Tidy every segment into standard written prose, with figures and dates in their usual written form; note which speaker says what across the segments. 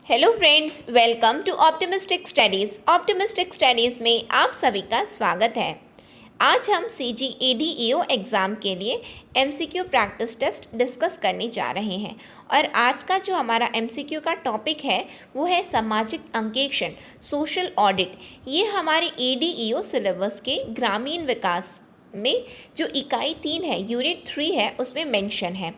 Speaker 1: Hello friends, welcome to optimistic studies. Optimistic studies में आप सभी का स्वागत है। आज हम CGADEO एग्ज़ाम के लिए MCQ प्रैक्टिस टेस्ट डिस्कस करने जा रहे हैं और आज का जो हमारा MCQ का टॉपिक है वो है सामाजिक अंकेक्षण, सोशल ऑडिट। ये हमारे ADEO सिलेबस के ग्रामीण विकास में जो इकाई 3 है, यूनिट 3 है, उसमें मेंशन है।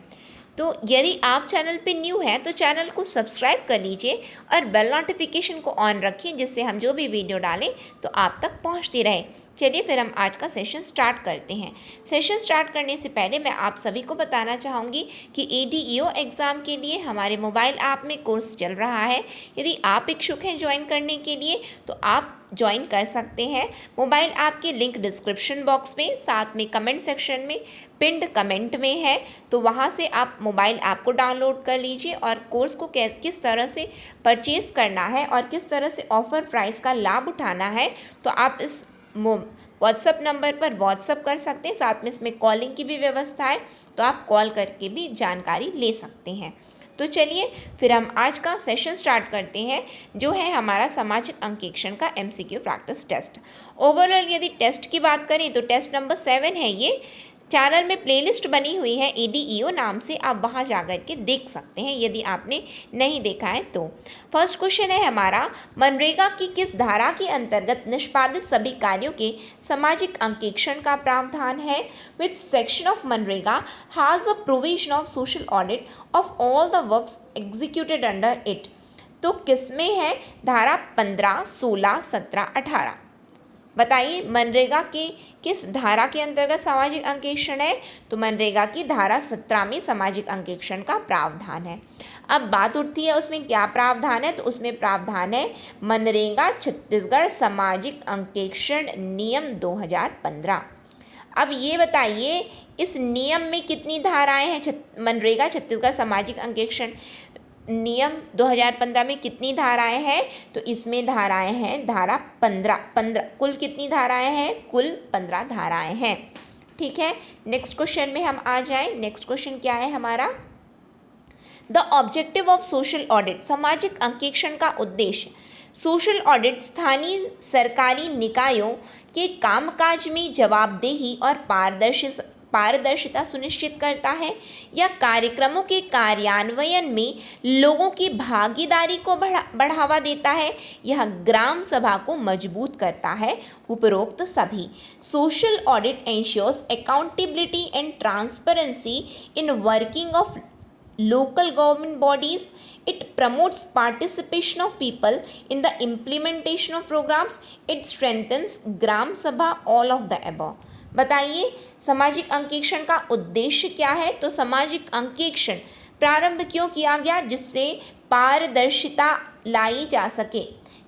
Speaker 1: तो यदि आप चैनल पे न्यू हैं तो चैनल को सब्सक्राइब कर लीजिए और बेल नोटिफिकेशन को ऑन रखिए, जिससे हम जो भी वीडियो डालें तो आप तक पहुंचती रहे। चलिए फिर हम आज का सेशन स्टार्ट करते हैं। सेशन स्टार्ट करने से पहले मैं आप सभी को बताना चाहूँगी कि ADEO एग्ज़ाम के लिए हमारे मोबाइल ऐप में कोर्स चल रहा है। यदि आप इच्छुक हैं ज्वाइन करने के लिए तो आप ज्वाइन कर सकते हैं। मोबाइल ऐप की लिंक डिस्क्रिप्शन बॉक्स में, साथ में कमेंट सेक्शन में पिंड कमेंट में है, तो वहाँ से आप मोबाइल ऐप को डाउनलोड कर लीजिए और कोर्स को किस तरह से परचेज़ करना है और किस तरह से ऑफ़र प्राइस का लाभ उठाना है तो आप इस व्हाट्सअप नंबर पर व्हाट्सअप कर सकते हैं। साथ में इसमें कॉलिंग की भी व्यवस्था है, तो आप कॉल करके भी जानकारी ले सकते हैं। तो चलिए फिर हम आज का सेशन स्टार्ट करते हैं, जो है हमारा सामाजिक अंकेक्षण का MCQ प्रैक्टिस टेस्ट। ओवरऑल यदि टेस्ट की बात करें तो टेस्ट नंबर 7 है। ये चैनल में प्लेलिस्ट बनी हुई है ADEO नाम से, आप वहां जाकर के देख सकते हैं यदि आपने नहीं देखा है तो। फर्स्ट क्वेश्चन है हमारा, मनरेगा की किस धारा के अंतर्गत निष्पादित सभी कार्यों के सामाजिक अंकेक्षण का प्रावधान है? Which section of MNREGA has a provision of social audit of all the works executed under it? तो किसमें है? धारा 15, 16, 17, 18। बताइए मनरेगा के किस धारा के अंतर्गत सामाजिक अंकेक्षण है? तो मनरेगा की धारा 17 में सामाजिक अंकेक्षण का प्रावधान है। अब बात उठती है उसमें क्या प्रावधान है, तो उसमें प्रावधान है मनरेगा छत्तीसगढ़ सामाजिक अंकेक्षण नियम 2015। अब ये बताइए इस नियम में कितनी धाराएं हैं? मनरेगा छत्तीसगढ़ सामाजिक अंकेक्षण नियम 2015 में कितनी धाराएं हैं? तो इसमें धाराएं हैं धारा 15। कुल कितनी धाराएं हैं? कुल 15 धाराएं हैं। ठीक है, नेक्स्ट क्वेश्चन में हम आ जाएं। नेक्स्ट क्वेश्चन क्या है हमारा? The objective of social audit, सामाजिक अंकेक्षण का उद्देश्य। सोशल ऑडिट स्थानीय सरकारी निकायों के कामकाज में जवाबदेही और पारदर्शिता सुनिश्चित करता है या कार्यक्रमों के कार्यान्वयन में लोगों की भागीदारी को बढ़ावा देता है। यह ग्राम सभा को मजबूत करता है। उपरोक्त सभी। Social audit ensures accountability and transparency in working of local government bodies. It promotes participation of people in the implementation of programs. It strengthens gram sabha, all of the above. बताइए सामाजिक अंकेक्षण का उद्देश्य क्या है? तो सामाजिक अंकेक्षण प्रारंभ क्यों किया गया? जिससे पारदर्शिता लाई जा सके।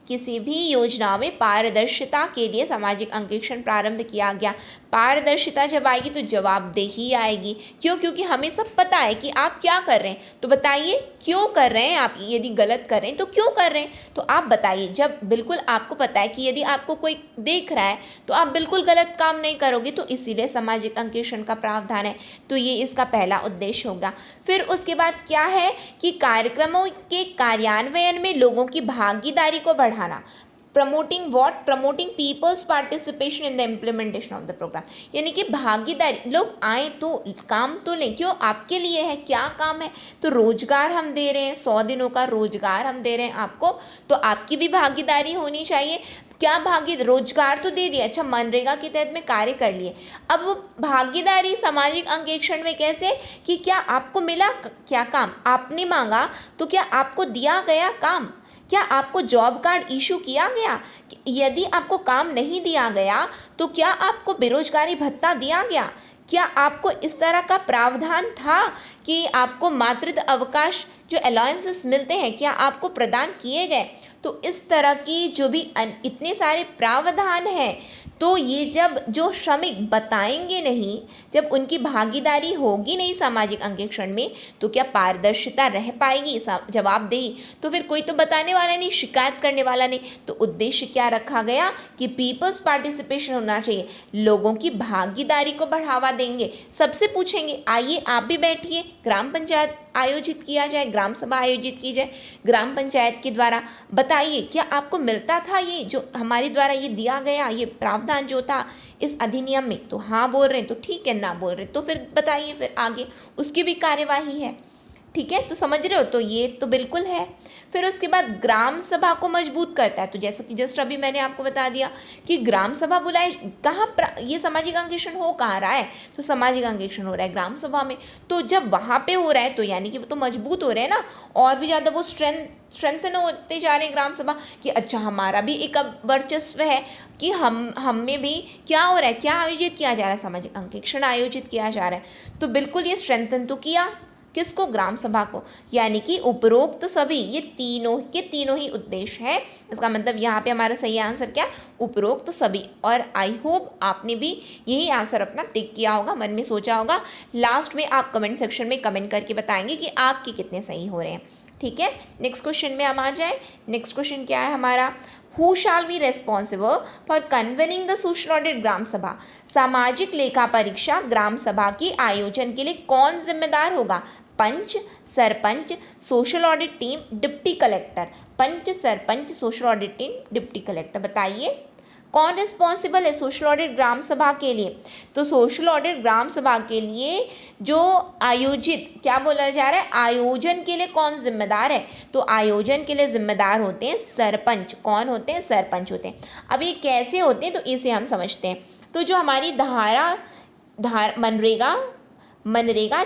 Speaker 1: किसी भी योजना में पारदर्शिता के लिए सामाजिक अंकेक्षण प्रारंभ किया गया। पारदर्शिता जब आएगी तो जवाबदेही आएगी। क्यों? क्योंकि हमें सब पता है कि आप क्या कर रहे हैं। तो बताइए क्यों कर रहे हैं आप? यदि गलत कर रहे हैं तो क्यों कर रहे हैं, तो आप बताइए। जब बिल्कुल आपको पता है कि यदि आपको कोई देख रहा है तो आप बिल्कुल गलत काम नहीं करोगे, तो इसीलिए सामाजिक अंकेक्षण का प्रावधान है। तो ये इसका पहला उद्देश्य होगा। फिर उसके बाद क्या है कि कार्यक्रमों के कार्यान्वयन में लोगों की भागीदारी को बढ़ाना। Promoting what? Promoting people's participation in the implementation of the programme. यानी कि भागीदारी, लोग आए तो काम तो लें। क्यों? आपके लिए है। क्या काम है? तो रोजगार हम दे रहे हैं, 100 दिनों का रोजगार हम दे रहे हैं आपको, तो आपकी भी भागीदारी होनी चाहिए। क्या रोजगार तो दे दिया, अच्छा मनरेगा के तहत में कार्य कर लिए। अब वो भागीदारी सामाजिक अंकेक्षण में कैसे कि क्या आपको मिला क्या काम? आपने मांगा तो क्या आपको दिया गया काम? क्या आपको जॉब कार्ड इशू किया गया? यदि आपको काम नहीं दिया गया तो क्या आपको बेरोजगारी भत्ता दिया गया? क्या आपको इस तरह का प्रावधान था कि आपको मातृत्व अवकाश जो अलाउंसेस मिलते हैं क्या आपको प्रदान किए गए? तो इस तरह की जो भी इतने सारे प्रावधान हैं तो ये जब जो श्रमिक बताएंगे नहीं, जब उनकी भागीदारी होगी नहीं सामाजिक अंकेक्षण में, तो क्या पारदर्शिता रह पाएगी, जवाबदेही? तो फिर कोई तो बताने वाला नहीं, शिकायत करने वाला नहीं। तो उद्देश्य क्या रखा गया कि पीपल्स पार्टिसिपेशन होना चाहिए, लोगों की भागीदारी को बढ़ावा देंगे। सबसे पूछेंगे आइए आप भी बैठिए, ग्राम पंचायत आयोजित किया जाए, ग्राम सभा आयोजित की जाए ग्राम पंचायत के द्वारा, बताइए क्या आपको मिलता था ये जो हमारे द्वारा ये दिया गया, ये प्रावधान जो था इस अधिनियम में? तो हाँ बोल रहे हैं तो ठीक है, ना बोल रहे तो फिर बताइए, फिर आगे उसकी भी कार्यवाही है। ठीक है, तो समझ रहे हो, तो ये तो बिल्कुल है। फिर उसके बाद ग्राम सभा को मजबूत करता है, तो जैसा कि जस्ट अभी मैंने आपको बता दिया कि ग्राम सभा बुलाए कहाँ, ये सामाजिक अंकेक्षण हो कहाँ रहा है, तो सामाजिक अंकेक्षण हो रहा है ग्राम सभा में। तो जब वहाँ पे हो रहा है तो यानी कि वो तो मजबूत हो रहे हैं ना, और भी ज़्यादा वो स्ट्रेंथन होते जा रहे हैं ग्राम सभा कि अच्छा हमारा भी एक अब वर्चस्व है कि हम में भी क्या हो रहा है, क्या आयोजित किया जा रहा है, सामाजिक अंकेक्षण आयोजित किया जा रहा है। तो बिल्कुल ये स्ट्रेंथन तो किया किसको, ग्राम सभा को। यानी कि उपरोक्त सभी ये तीनों ही उद्देश्य है। इसका मतलब यहाँ पे हमारा सही आंसर क्या, उपरोक्त सभी। और आई होप आपने भी यही आंसर अपना टिक किया होगा, मन में सोचा होगा। लास्ट में आप कमेंट सेक्शन में कमेंट करके बताएंगे कि आपके कितने सही हो रहे हैं। ठीक है, नेक्स्ट क्वेश्चन में हम आ जाए। नेक्स्ट क्वेश्चन क्या है हमारा, who shall be responsible for convening the social audit gram sabha. सामाजिक लेखा परीक्षा ग्राम सभा की आयोजन के लिए कौन जिम्मेदार होगा? Panch, sarpanch, social audit team, deputy collector. Panch, sarpanch, social audit team, deputy collector, बताइए कौन रिस्पॉन्सिबल है सोशल ऑडिट ग्राम सभा के लिए? तो सोशल ऑडिट ग्राम सभा के लिए जो आयोजित, क्या बोला जा रहा है, आयोजन के लिए कौन जिम्मेदार है? तो आयोजन के लिए जिम्मेदार होते हैं सरपंच। कौन होते हैं? सरपंच होते हैं। अब ये कैसे होते हैं तो इसे हम समझते हैं। तो जो हमारी मनरेगा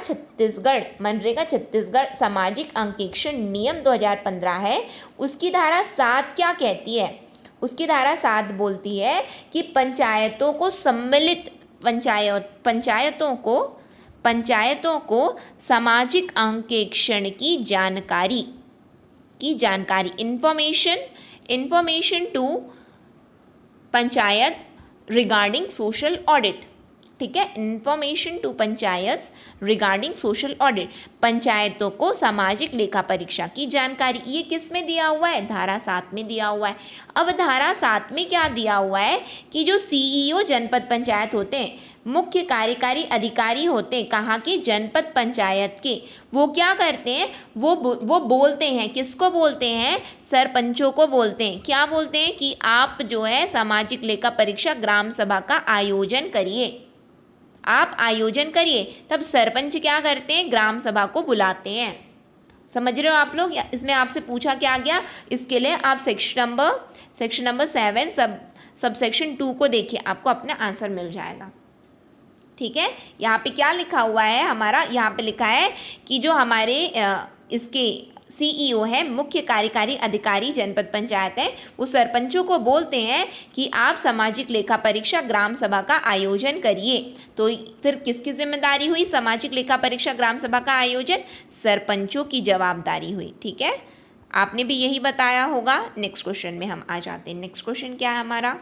Speaker 1: छत्तीसगढ़ सामाजिक अंकेक्षण नियम 2015 है, उसकी धारा 7 क्या कहती है? उसकी धारा 7 बोलती है कि पंचायतों को सामाजिक अंकेक्षण की जानकारी information to panchayat regarding social audit. ठीक है, information to panchayat regarding social audit, पंचायतों को सामाजिक लेखा परीक्षा की जानकारी। ये किस में दिया हुआ है? धारा 7 में दिया हुआ है। अब धारा 7 में क्या दिया हुआ है कि जो सीईओ जनपद पंचायत होते हैं, मुख्य कार्यकारी अधिकारी होते हैं कहाँ के? जनपद पंचायत के। वो क्या करते हैं, वो बोलते हैं, किसको बोलते हैं? सरपंचों को बोलते हैं। क्या बोलते हैं कि आप जो है सामाजिक लेखा परीक्षा ग्राम सभा का आयोजन करिए, आप आयोजन करिए। तब सरपंच क्या करते हैं? ग्राम सभा को बुलाते हैं। समझ रहे हो आप लोग? इसमें आपसे पूछा क्या गया, इसके लिए आप सेक्शन नंबर 7 सब सेक्शन 2 को देखिए, आपको अपना आंसर मिल जाएगा। ठीक है, यहाँ पे क्या लिखा हुआ है हमारा, यहाँ पे लिखा है कि जो हमारे इसके सीईओ है, मुख्य कार्यकारी अधिकारी जनपद पंचायत है, वो सरपंचों को बोलते हैं कि आप सामाजिक लेखा परीक्षा ग्राम सभा का आयोजन करिए। तो फिर किसकी जिम्मेदारी हुई सामाजिक लेखा परीक्षा ग्राम सभा का आयोजन? सरपंचों की जवाबदारी हुई। ठीक है, आपने भी यही बताया होगा। नेक्स्ट क्वेश्चन में हम आ जाते हैं। नेक्स्ट क्वेश्चन क्या है हमारा,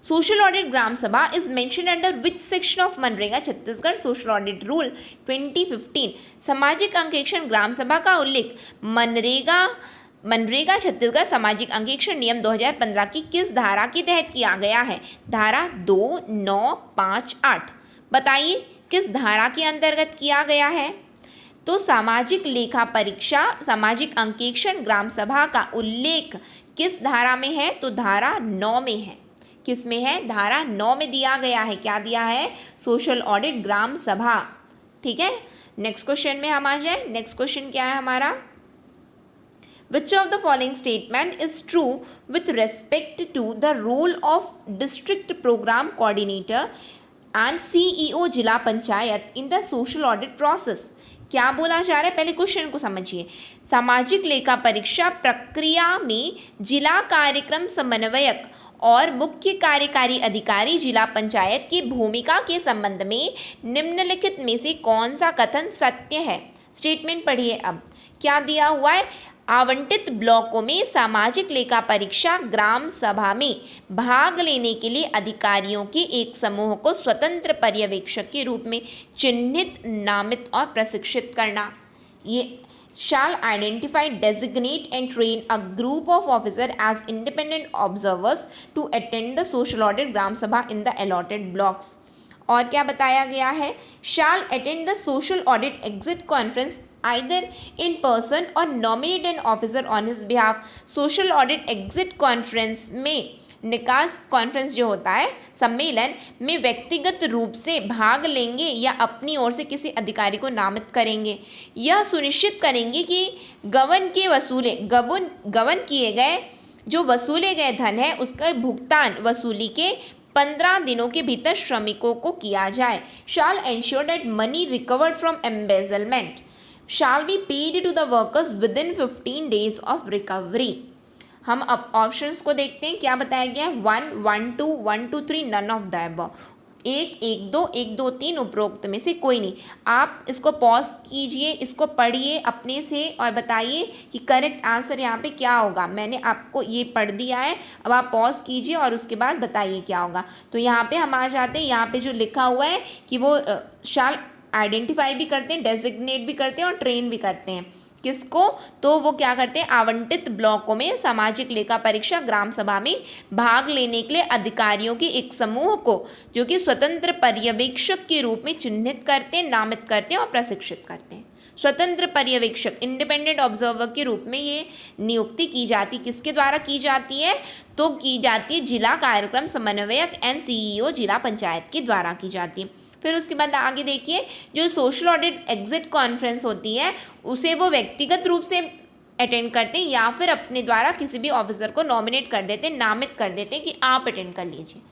Speaker 1: सोशल ऑडिट ग्राम सभा is mention under which section of MNREGA Chhattisgarh social audit rule 2015। सामाजिक अंकेक्षण ग्राम सभा का उल्लेख मनरेगा छत्तीसगढ़ सामाजिक अंकेक्षण नियम 2015 की किस धारा के तहत किया गया है? धारा 2, 9, 5, 8। बताइए किस धारा के अंतर्गत किया गया है? तो सामाजिक लेखा परीक्षा सामाजिक अंकेक्षण ग्राम सभा का उल्लेख किस धारा में है? तो धारा 9 में है। किस में है? धारा 9 में दिया गया है। क्या दिया है? सोशल ऑडिट ग्राम सभा। ठीक है, नेक्स्ट क्वेश्चन में हम आ जाए। नेक्स्ट क्वेश्चन क्या है हमारा, which of the following statement is true with respect to the role of district programme coordinator and CEO zila panchayat in the social audit process? क्या बोला जा रहा है, पहले क्वेश्चन को समझिए। सामाजिक लेखा परीक्षा प्रक्रिया में जिला कार्यक्रम समन्वयक और मुख्य कार्यकारी अधिकारी जिला पंचायत की भूमिका के संबंध में निम्नलिखित में से कौन सा कथन सत्य है? स्टेटमेंट पढ़िए। अब क्या दिया हुआ है, आवंटित ब्लॉकों में सामाजिक लेखा परीक्षा ग्राम सभा में भाग लेने के लिए अधिकारियों के एक समूह को स्वतंत्र पर्यवेक्षक के रूप में चिन्हित, नामित और प्रशिक्षित करना। ये shall identify, designate and train a group of officers as independent observers to attend the social audit ग्राम सभा in the allotted blocks। और क्या बताया गया है, shall attend the social audit exit conference either in person or nominate an officer on his behalf। social audit exit conference में निकास conference जो होता है, सम्मेलन में व्यक्तिगत रूप से भाग लेंगे या अपनी ओर से किसी अधिकारी को नामित करेंगे। यह सुनिश्चित करेंगे कि गबन किए गए जो वसूले गए धन है उसका भुगतान वसूली के 15 दिनों के भीतर श्रमिकों को किया जाए। shall ensure that money recovered from embezzlement shall be paid to the workers within 15 days of recovery। हम अब ऑप्शंस को देखते हैं, क्या बताया गया है, 1, 1, 2, 1, 2, 3 नन ऑफ द अबव। 1, 1, 2, 1, 2, 3 उपरोक्त में से कोई नहीं। आप इसको पॉज कीजिए, इसको पढ़िए अपने से और बताइए कि करेक्ट आंसर यहाँ पे क्या होगा। मैंने आपको ये पढ़ दिया है, अब आप पॉज कीजिए और उसके बाद बताइए क्या होगा। तो यहाँ पे हम आ जाते हैं, यहाँ पे जो लिखा हुआ है कि वो शाल आइडेंटिफाई भी करते हैं, डेजिग्नेट भी करते हैं और ट्रेन भी करते हैं। किसको, तो वो क्या करते हैं, आवंटित ब्लॉकों में सामाजिक लेखा परीक्षा ग्राम सभा में भाग लेने के लिए अधिकारियों के एक समूह को जो कि स्वतंत्र पर्यवेक्षक के रूप में चिन्हित करते हैं, नामित करते हैं और प्रशिक्षित करते हैं। स्वतंत्र पर्यवेक्षक, इंडिपेंडेंट ऑब्जर्वर के रूप में ये नियुक्ति की जाती, किसके द्वारा की जाती है, तो की जाती है जिला कार्यक्रम समन्वयक NCEO जिला पंचायत के द्वारा की जाती है। फिर उसके बाद आगे देखिए, जो सोशल ऑडिट एग्जिट कॉन्फ्रेंस होती है उसे वो व्यक्तिगत रूप से अटेंड करते हैं या फिर अपने द्वारा किसी भी ऑफिसर को नॉमिनेट कर देते हैं, नामित कर देते हैं कि आप अटेंड कर लीजिए।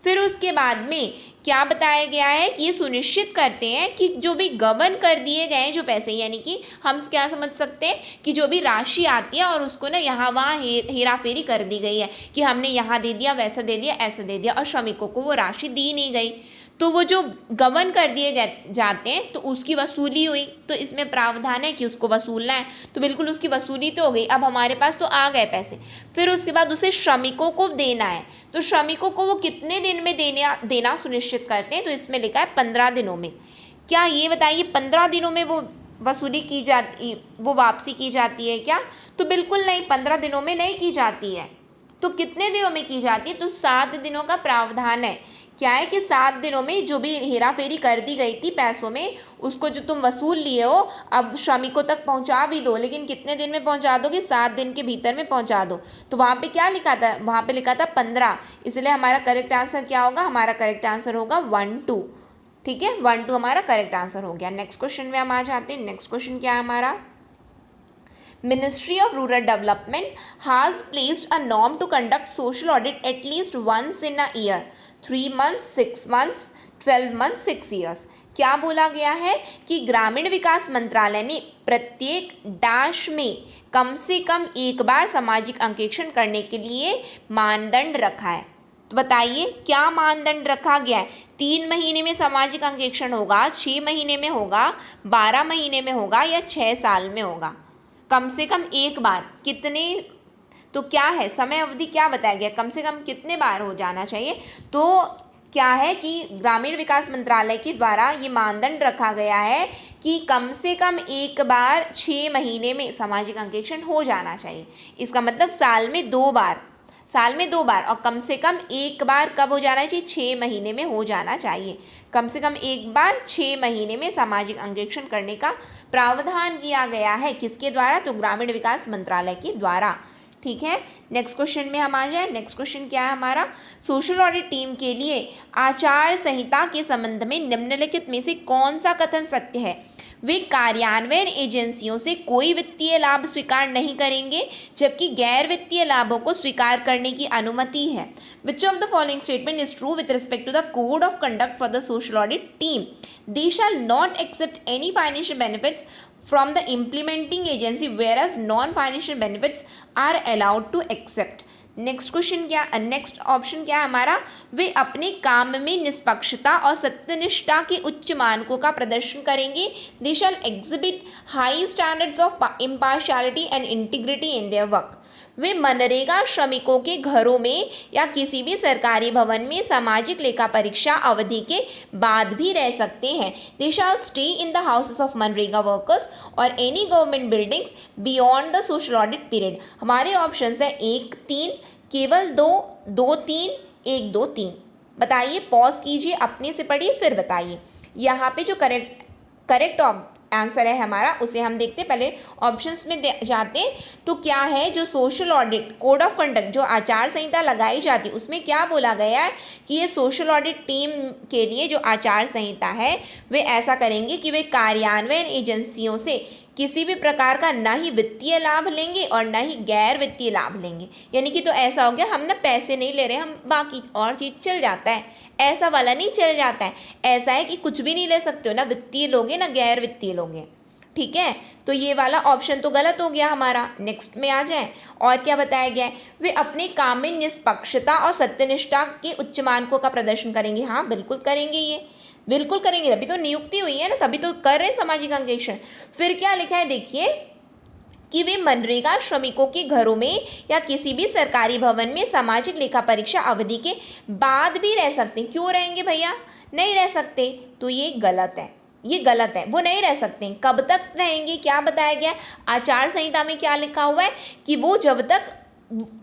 Speaker 1: फिर उसके बाद में क्या बताया गया है कि ये सुनिश्चित करते हैं कि जो भी गबन कर दिए गए हैं जो पैसे, यानी कि हम क्या समझ सकते हैं कि जो भी राशि आती है और उसको ना यहाँ वहाँ हेरा फेरी कर दी गई है कि हमने यहाँ दे दिया, वैसा दे दिया, ऐसा दे दिया और श्रमिकों को वो राशि दी नहीं गई, तो वो जो गबन कर दिए गए जाते हैं तो उसकी वसूली हुई। तो इसमें प्रावधान है कि उसको वसूलना है, तो बिल्कुल उसकी वसूली तो हो गई, अब हमारे पास तो आ गए पैसे। फिर उसके बाद उसे श्रमिकों को देना है, तो श्रमिकों को वो कितने दिन में देना सुनिश्चित करते हैं, तो इसमें लिखा है 15 दिनों में। क्या ये बताइए 15 दिनों में वो वसूली की जाती, वो वापसी की जाती है क्या, तो बिल्कुल नहीं, 15 दिनों में नहीं की जाती है। तो कितने दिनों में की जाती है, तो 7 दिनों का प्रावधान है। क्या है कि 7 दिनों में जो भी हेरा फेरी कर दी गई थी पैसों में, उसको जो तुम वसूल लिए हो अब श्रमिकों तक पहुंचा भी दो, लेकिन कितने दिन में पहुंचा दोगे, 7 दिन के भीतर में पहुंचा दो। तो वहाँ पे क्या लिखा था, वहाँ पे लिखा था 15, इसलिए हमारा करेक्ट आंसर क्या होगा, हमारा करेक्ट आंसर होगा 1, 2। ठीक है, 1, 2 हमारा करेक्ट आंसर हो गया। नेक्स्ट क्वेश्चन में हम आ जाते हैं। नेक्स्ट क्वेश्चन क्या है हमारा, Ministry of Rural Development has placed a norm to conduct social audit at least once in a year, 3 months, 6 months, 12 months, 6 years। क्या बोला गया है कि ग्रामीण विकास मंत्रालय ने प्रत्येक डैश में कम से कम एक बार सामाजिक अंकेक्षण करने के लिए मानदंड रखा है। तो बताइए क्या मानदंड रखा गया है, 3 महीने में सामाजिक अंकेक्षण होगा, 6 महीने में होगा, 12 महीने में होगा या 6 साल में होगा, कम से कम एक बार, कितने, तो क्या है समय अवधि क्या बताया गया, कम से कम कितने बार हो जाना चाहिए। तो क्या है कि ग्रामीण विकास मंत्रालय के द्वारा ये मानदंड रखा गया है कि कम से कम एक बार 6 महीने में सामाजिक अंकेक्षण हो जाना चाहिए। इसका मतलब साल में 2 बार, और कम से कम एक बार कब हो जाना चाहिए, 6 महीने में हो जाना चाहिए। कम से कम एक बार 6 महीने में सामाजिक अंकेक्षण करने का प्रावधान किया गया है, किसके द्वारा, तो ग्रामीण विकास मंत्रालय के द्वारा। ठीक है, नेक्स्ट क्वेश्चन में हम आ जाए। नेक्स्ट क्वेश्चन क्या है हमारा, सोशल ऑडिट टीम के लिए आचार संहिता के संबंध में निम्नलिखित में से कौन सा कथन सत्य है, वे कार्यान्वयन एजेंसियों से कोई वित्तीय लाभ स्वीकार नहीं करेंगे जबकि गैर वित्तीय लाभों को स्वीकार करने की अनुमति है। Which of the following statement is true with respect to the code of conduct for the social audit team, they shall not accept any financial benefits from the implementing agency whereas non-financial benefits are allowed to accept। Next question क्या, next option क्या है हमारा, वे अपने काम में निष्पक्षता और सत्यनिष्ठा के उच्च मानकों का प्रदर्शन करेंगे। They shall exhibit high standards of impartiality and integrity in their work. वे मनरेगा श्रमिकों के घरों में या किसी भी सरकारी भवन में सामाजिक लेखा परीक्षा अवधि के बाद भी रह सकते हैं। They shall stay in the houses of MNREGA workers और any government buildings beyond the social audit period. हमारे ऑप्शन है 1, 3, केवल 2, 2, 3, 1, 2, 3। बताइए, पॉज कीजिए, अपने से पढ़िए फिर बताइए। यहाँ पे जो करेक्ट आंसर है हमारा, उसे हम देखते पहले ऑप्शंस में जाते। तो क्या है, जो social audit code of conduct, जो आचार संहिता लगाई जाती है, उसमें क्या बोला गया है कि ये सोशल ऑडिट टीम के लिए जो आचार संहिता है वे ऐसा करेंगे कि वे कार्यान्वयन एजेंसियों से किसी भी प्रकार का ना ही वित्तीय लाभ लेंगे और ना ही गैर वित्तीय लाभ लेंगे। यानी कि तो ऐसा हो गया, हम ना पैसे नहीं ले रहे, हम बाकी और चीज़ चल जाता है, ऐसा वाला नहीं चल जाता है। ऐसा है कि कुछ भी नहीं ले सकते हो, ना वित्तीय लोगे ना गैर वित्तीय लोगे। ठीक है, तो ये वाला ऑप्शन तो गलत हो गया हमारा। नेक्स्ट में आ जाए, और क्या बताया गया है, वे अपने काम में निष्पक्षता और सत्यनिष्ठा के उच्च मानकों का प्रदर्शन करेंगे। हाँ बिल्कुल करेंगे, ये बिल्कुल करेंगे, तभी तो नियुक्ति हुई है ना, तभी तो कर रहे हैं सामाजिक अंकेक्षण। फिर क्या लिखा है देखिए, कि वे मनरेगा श्रमिकों के घरों में या किसी भी सरकारी भवन में सामाजिक लेखा परीक्षा अवधि के बाद भी रह सकते हैं। क्यों रहेंगे भैया, नहीं रह सकते, तो ये गलत है, ये गलत है, वो नहीं रह सकते। कब तक रहेंगे, क्या बताया गया आचार संहिता में, क्या लिखा हुआ है कि वो जब तक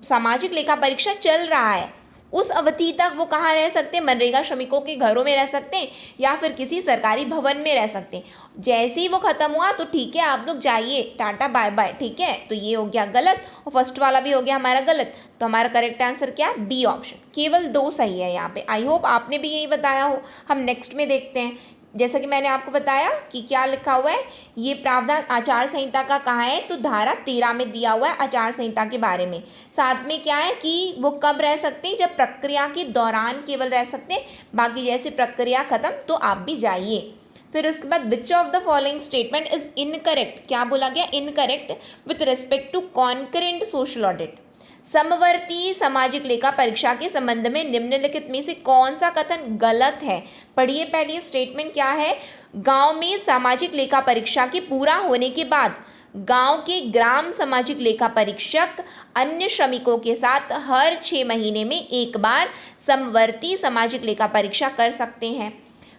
Speaker 1: सामाजिक लेखा परीक्षा चल रहा है उस अवधि तक वो कहाँ रह सकते हैं, मनरेगा श्रमिकों के घरों में रह सकते हैं या फिर किसी सरकारी भवन में रह सकते हैं। जैसे ही वो खत्म हुआ तो ठीक है, आप लोग जाइए, टाटा बाय बाय। ठीक है, तो ये हो गया गलत और फर्स्ट वाला भी हो गया हमारा गलत। तो हमारा करेक्ट आंसर क्या है, बी ऑप्शन, केवल 2 सही है यहाँ पे। आई होप आपने भी यही बताया हो। हम नेक्स्ट में देखते हैं, जैसा कि मैंने आपको बताया कि क्या लिखा हुआ है, ये प्रावधान आचार संहिता का कहाँ है, तो धारा 13 में दिया हुआ है आचार संहिता के बारे में। साथ में क्या है कि वो कब रह सकते हैं, जब प्रक्रिया के दौरान केवल रह सकते हैं, बाकी जैसे प्रक्रिया खत्म तो आप भी जाइए। फिर उसके बाद which of the following statement is incorrect, क्या बोला गया, incorrect with respect to concurrent social audit. समवर्ती सामाजिक लेखा परीक्षा के संबंध में निम्नलिखित में से कौन सा कथन गलत है। पढ़िए पहले स्टेटमेंट क्या है, गांव में सामाजिक लेखा परीक्षा के पूरा होने के बाद गांव के ग्राम सामाजिक लेखा परीक्षक अन्य श्रमिकों के साथ हर 6 महीने में एक बार समवर्ती सामाजिक लेखा परीक्षा कर सकते हैं।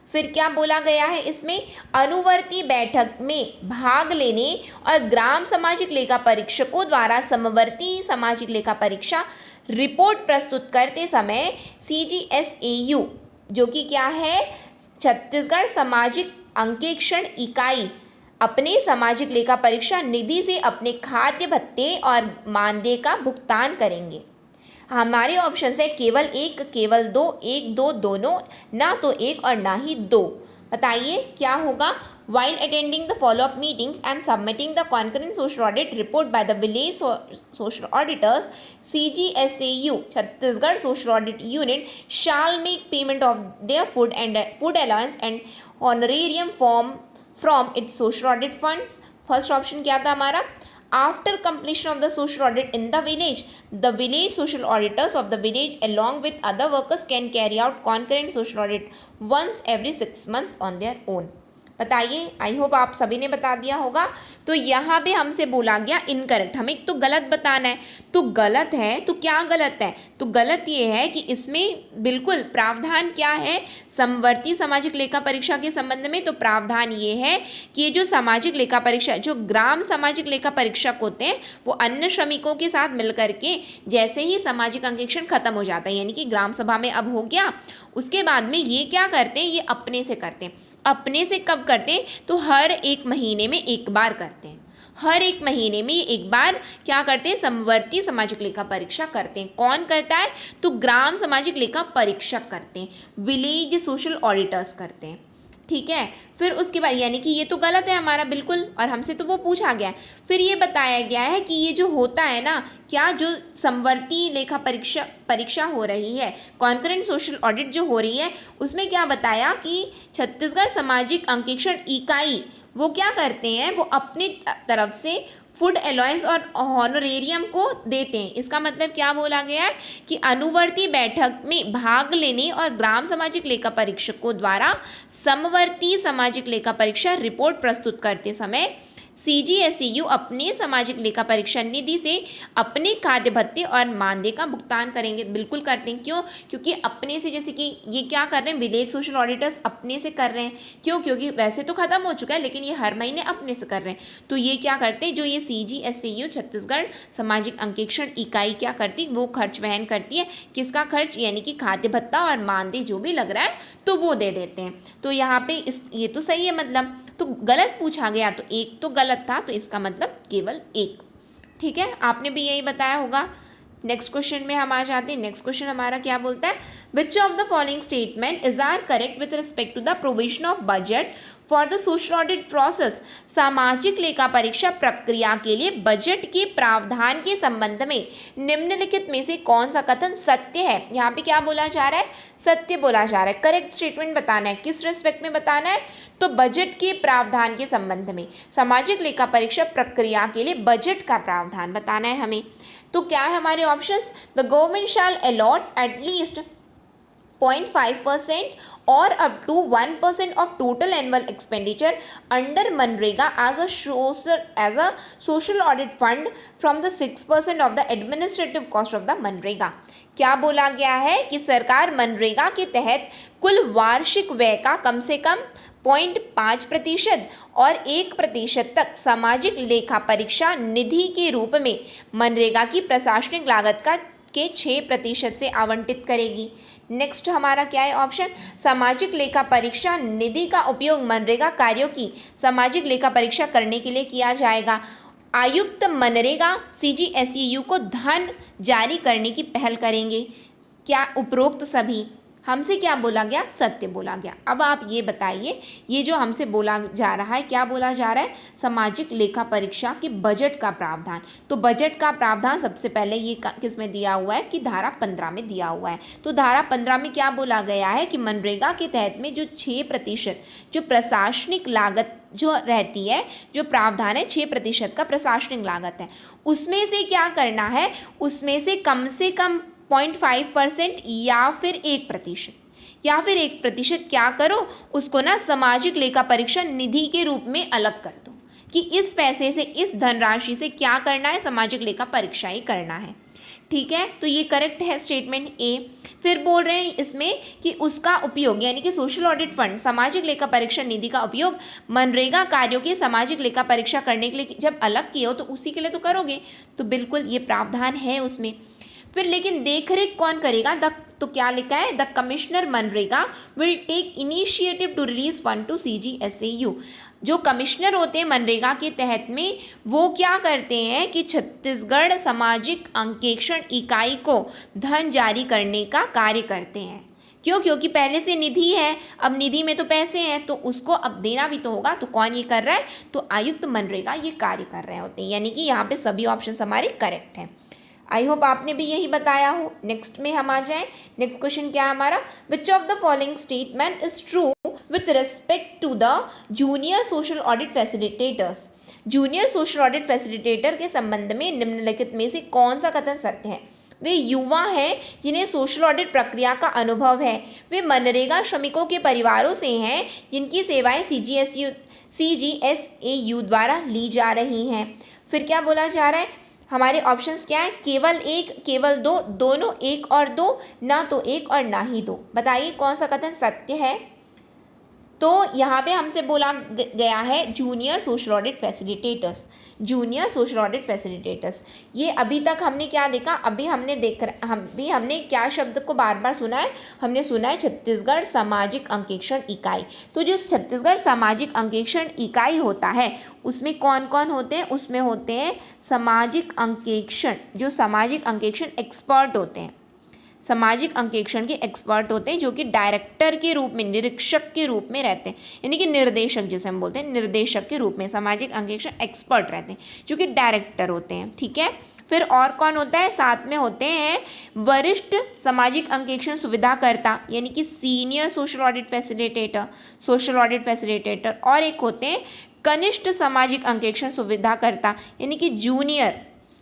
Speaker 1: फिर क्या बोला गया है इसमें, अनुवर्ती बैठक में भाग लेने और ग्राम सामाजिक लेखा परीक्षकों द्वारा समवर्ती सामाजिक लेखा परीक्षा रिपोर्ट प्रस्तुत करते समय CGSAU, जो कि क्या है, छत्तीसगढ़ सामाजिक अंकेक्षण इकाई, अपने सामाजिक लेखा परीक्षा निधि से अपने खाद्य भत्ते और मानदेय का भुगतान करेंगे। हमारे ऑप्शन है केवल 1, केवल 2, 1, 2 दोनों, ना तो 1 और ना ही 2। बताइए क्या होगा, while attending the follow-up meetings and submitting the concurrent social audit report by the village social auditors, CGSAU Chhattisgarh Social Audit Unit shall make payment of their food allowance and honorarium from its social audit funds। First option क्या था हमारा, after completion of the social audit in the village social auditors of the village along with other workers can carry out concurrent social audit once every 6 months on their own। बताइए, I hope आप सभी ने बता दिया होगा। तो यहाँ पे हमसे बोला गया इनकरेक्ट, हमें एक तो गलत बताना है, तो गलत है तो क्या गलत है, तो गलत ये है कि इसमें बिल्कुल प्रावधान क्या है, समवर्ती सामाजिक लेखा परीक्षा के संबंध में तो प्रावधान ये है कि ये जो सामाजिक लेखा परीक्षा, जो ग्राम सामाजिक लेखा परीक्षक होते हैं वो अन्य श्रमिकों के साथ मिलकर के जैसे ही सामाजिक अंकेक्षण खत्म हो जाता है, यानी कि ग्राम सभा में अब हो गया, उसके बाद में ये क्या करते हैं, ये अपने से करते हैं। अपने से कब करते हैं, तो हर 1 महीने में एक बार करते हैं, हर 1 महीने में एक बार क्या करते हैं, समवर्ती सामाजिक लेखा परीक्षा करते हैं। कौन करता है, तो ग्राम सामाजिक लेखा परीक्षक करते हैं, विलेज सोशल ऑडिटर्स करते हैं। ठीक है, फिर उसके बाद यानी कि ये तो गलत है हमारा बिल्कुल, और हमसे तो वो पूछा गया है। फिर ये बताया गया है कि ये जो होता है ना, क्या जो समवर्ती लेखा परीक्षा हो रही है, कॉन्करेंट सोशल ऑडिट जो हो रही है, उसमें क्या बताया कि छत्तीसगढ़ सामाजिक अंकेक्षण इकाई वो क्या करते हैं, वो अपनी तरफ से फूड अलाउंस और हॉनोरेरियम को देते हैं। इसका मतलब क्या बोला गया है कि अनुवर्ती बैठक में भाग लेने और ग्राम सामाजिक लेखा परीक्षकों द्वारा समवर्ती सामाजिक लेखा परीक्षा रिपोर्ट प्रस्तुत करते समय CGSEU अपने सामाजिक लेखा परीक्षा निधि से अपने खाद्य भत्ते और मानदेय का भुगतान करेंगे। बिल्कुल करते हैं। क्यों? क्योंकि अपने से, जैसे कि ये क्या कर रहे हैं, विलेज सोशल ऑडिटर्स अपने से कर रहे हैं। क्यों? क्योंकि वैसे तो खत्म हो चुका है, लेकिन ये हर महीने अपने से कर रहे हैं। तो ये क्या करते हैं, जो ये CGSEU छत्तीसगढ़ सामाजिक अंकेक्षण इकाई क्या करती, वो खर्च वहन करती है। किसका खर्च? यानी कि खाद्य भत्ता और मानदेय जो भी लग रहा है तो वो दे देते हैं। तो यहाँ पे ये तो सही है, मतलब तो गलत पूछा गया, तो एक तो गलत था, तो इसका मतलब केवल एक। ठीक है, आपने भी यही बताया होगा। नेक्स्ट क्वेश्चन में हम आ जाते हैं। नेक्स्ट क्वेश्चन हमारा क्या बोलता है, which of the following statement is are correct with respect to the provision of budget for the social audit process. सामाजिक लेखा परीक्षा प्रक्रिया के लिए बजट के प्रावधान के संबंध में निम्नलिखित में से कौन सा कथन सत्य है। यहाँ पे क्या बोला जा रहा है, सत्य बोला जा रहा है। करेक्ट स्टेटमेंट बताना है, किस रिस्पेक्ट में बताना है, तो बजट के प्रावधान के संबंध में सामाजिक लेखा परीक्षा प्रक्रिया के लिए बजट का प्रावधान बताना है हमें। तो क्या है हमारे options, the government shall allot at least 0.5% or up to 1% of total annual expenditure under MNREGA as a social audit fund from the 6% of the administrative cost of the MNREGA. क्या बोला गया है कि सरकार मनरेगा के तहत कुल वार्षिक व्यय का कम से कम 0.5% और 1% तक सामाजिक लेखा परीक्षा निधि के रूप में मनरेगा की प्रशासनिक लागत का के 6% से आवंटित करेगी। नेक्स्ट हमारा क्या है ऑप्शन, सामाजिक लेखा परीक्षा निधि का उपयोग मनरेगा कार्यों की सामाजिक लेखा परीक्षा करने के लिए किया जाएगा। आयुक्त मनरेगा CGSEU को धन जारी करने की पहल करेंगे। क्या उपरोक्त सभी हमसे क्या बोला गया, सत्य बोला गया। अब आप ये बताइए, ये जो हमसे बोला जा रहा है, क्या बोला जा रहा है, सामाजिक लेखा परीक्षा के बजट का प्रावधान। तो बजट का प्रावधान सबसे पहले ये किस में दिया हुआ है कि धारा 15 में दिया हुआ है। तो धारा 15 में क्या बोला गया है कि मनरेगा के तहत में जो 6% जो प्रशासनिक लागत जो रहती है, जो प्रावधान है 6% का प्रशासनिक लागत है, उसमें से क्या करना है, उसमें से कम 0.5% या फिर 1% क्या करो, उसको ना सामाजिक लेखा परीक्षा निधि के रूप में अलग कर दो कि इस पैसे से, इस धनराशि से क्या करना है, सामाजिक लेखा परीक्षा ही करना है। ठीक है, तो ये करेक्ट है स्टेटमेंट ए। फिर बोल रहे हैं इसमें कि उसका उपयोग यानी कि सोशल ऑडिट फंड सामाजिक लेखा परीक्षा निधि का उपयोग मनरेगा कार्यों की सामाजिक लेखा परीक्षा करने के लिए जब अलग किए हो तो उसी के लिए तो करोगे, तो बिल्कुल ये प्रावधान है उसमें। फिर लेकिन देखरेख कौन करेगा, तो क्या लिखा है, द कमिश्नर मनरेगा will take initiative to release fund to CGSEU। जो कमिश्नर होते हैं मनरेगा के तहत में, वो क्या करते हैं कि छत्तीसगढ़ सामाजिक अंकेक्षण इकाई को धन जारी करने का कार्य करते हैं। क्यों? क्योंकि पहले से निधि है, अब निधि में तो पैसे हैं, तो उसको अब देना भी तो होगा। तो कौन ये कर रहा है, तो आयुक्त मनरेगा ये कार्य कर रहे होते हैं। यानी कि यहाँ पे सभी ऑप्शन हमारे करेक्ट हैं। आई होप आपने भी यही बताया हो। नेक्स्ट में हम आ जाएं। नेक्स्ट क्वेश्चन क्या है हमारा, which of the following statement is true with respect to the junior social audit facilitators. Junior social audit facilitator के संबंध में निम्नलिखित में से कौन सा कथन सत्य है। वे युवा हैं जिन्हें सोशल ऑडिट प्रक्रिया का अनुभव है। वे मनरेगा श्रमिकों के परिवारों से हैं जिनकी सेवाएं CGSEU द्वारा ली जा रही हैं। फिर क्या बोला जा रहा है, हमारे ऑप्शंस क्या है, केवल एक, केवल दो, दोनों, एक और दो, ना तो एक और ना ही दो। बताइए कौन सा कथन सत्य है। तो यहाँ पे हमसे बोला गया है junior social audit facilitators. Junior social audit facilitators, ये अभी तक हमने क्या देखा, अभी हमने क्या शब्द को बार बार सुना है, हमने सुना है छत्तीसगढ़ सामाजिक अंकेक्षण इकाई। तो जो छत्तीसगढ़ सामाजिक अंकेक्षण इकाई होता है उसमें कौन कौन होते हैं, उसमें होते हैं सामाजिक अंकेक्षण, जो सामाजिक अंकेक्षण एक्सपर्ट होते हैं, सामाजिक अंकेक्षण के एक्सपर्ट होते हैं, जो कि डायरेक्टर के रूप में, निरीक्षक के रूप में रहते हैं, यानी कि निर्देशक जिसे हम बोलते हैं, निर्देशक के रूप में सामाजिक अंकेक्षण एक्सपर्ट रहते हैं, जो कि डायरेक्टर होते हैं। ठीक है, फिर और कौन होता है, साथ में होते हैं वरिष्ठ सामाजिक अंकेक्षण सुविधाकर्ता, यानी कि सीनियर सोशल ऑडिट फैसिलिटेटर, और एक होते हैं कनिष्ठ सामाजिक अंकेक्षण सुविधाकर्ता यानी कि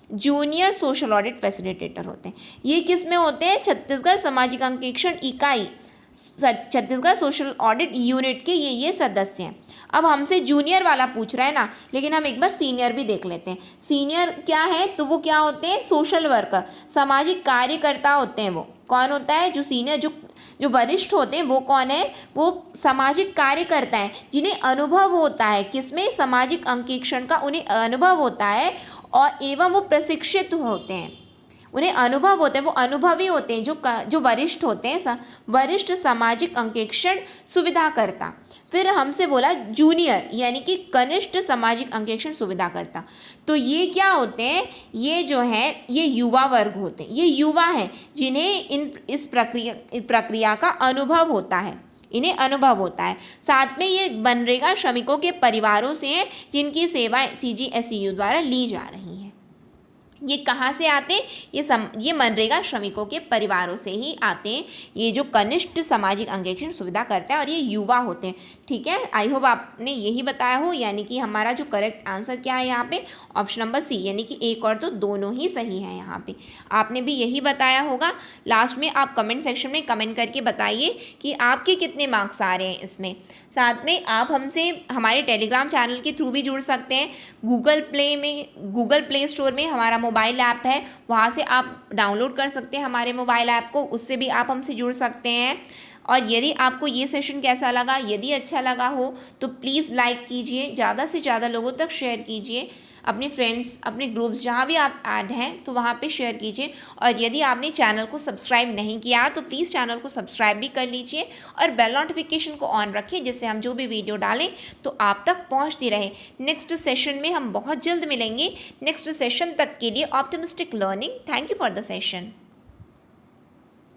Speaker 1: जूनियर सोशल ऑडिट फैसिलिटेटर होते हैं। ये किस में होते हैं? छत्तीसगढ़ सामाजिक अंकेक्षण इकाई, छत्तीसगढ़ सोशल ऑडिट यूनिट के ये सदस्य हैं। अब हमसे जूनियर वाला पूछ रहा है ना, लेकिन हम एक बार सीनियर भी देख लेते हैं। सीनियर क्या है? तो वो क्या होते हैं? सोशल वर्कर, सामाजिक कार्यकर्ता होते हैं। वो कौन होता है? जो सीनियर, जो वरिष्ठ होते हैं वो कौन है? वो सामाजिक कार्यकर्ता हैं जिन्हें अनुभव होता है, किसमें? सामाजिक अंकेक्षण का उन्हें अनुभव होता है और एवं वो प्रशिक्षित होते हैं, उन्हें अनुभव होते हैं, वो अनुभवी होते हैं, जो वरिष्ठ होते हैं, वरिष्ठ सामाजिक अंकेक्षण सुविधाकर्ता। फिर हमसे बोला जूनियर यानी कि कनिष्ठ सामाजिक अंकेक्षण सुविधाकर्ता। तो ये क्या होते हैं? ये जो है ये युवा वर्ग होते हैं, ये युवा हैं जिन्हें इस प्रक्रिया का अनुभव होता है, इन्हें अनुभव होता है। साथ में ये मनरेगा श्रमिकों के परिवारों से हैं जिनकी सेवाएं CGSEU द्वारा ली जा रही हैं। ये कहाँ से आते हैं? ये मनरेगा श्रमिकों के परिवारों से ही आते हैं, ये जो कनिष्ठ सामाजिक अंकेक्षण सुविधा करते हैं, और ये युवा होते हैं। ठीक है, आई होप आपने यही बताया हो। यानी कि हमारा जो करेक्ट आंसर क्या है यहाँ पे? ऑप्शन नंबर सी, यानी कि एक और दो दोनों ही सही है। यहाँ पे आपने भी यही बताया होगा। लास्ट में आप कमेंट सेक्शन में कमेंट करके बताइए कि आपके कितने मार्क्स आ रहे हैं इसमें। साथ में आप हमसे हमारे टेलीग्राम चैनल के थ्रू भी जुड़ सकते हैं। गूगल प्ले स्टोर में हमारा मोबाइल ऐप है, वहाँ से आप डाउनलोड कर सकते हैं हमारे मोबाइल ऐप को, उससे भी आप हमसे जुड़ सकते हैं। और यदि आपको ये सेशन कैसा लगा, यदि अच्छा लगा हो तो प्लीज़ लाइक कीजिए, ज़्यादा से ज़्यादा लोगों तक शेयर कीजिए, अपने फ्रेंड्स, अपने ग्रुप्स जहाँ भी आप ऐड हैं तो वहाँ पे शेयर कीजिए। और यदि आपने चैनल को सब्सक्राइब नहीं किया तो प्लीज़ चैनल को सब्सक्राइब भी कर लीजिए और बेल नोटिफिकेशन को ऑन रखिए, जिससे हम जो भी वीडियो डालें तो आप तक पहुँचती रहे। नेक्स्ट सेशन में हम बहुत जल्द मिलेंगे। नेक्स्ट सेशन तक के लिए optimistic learning. Thank you for the session.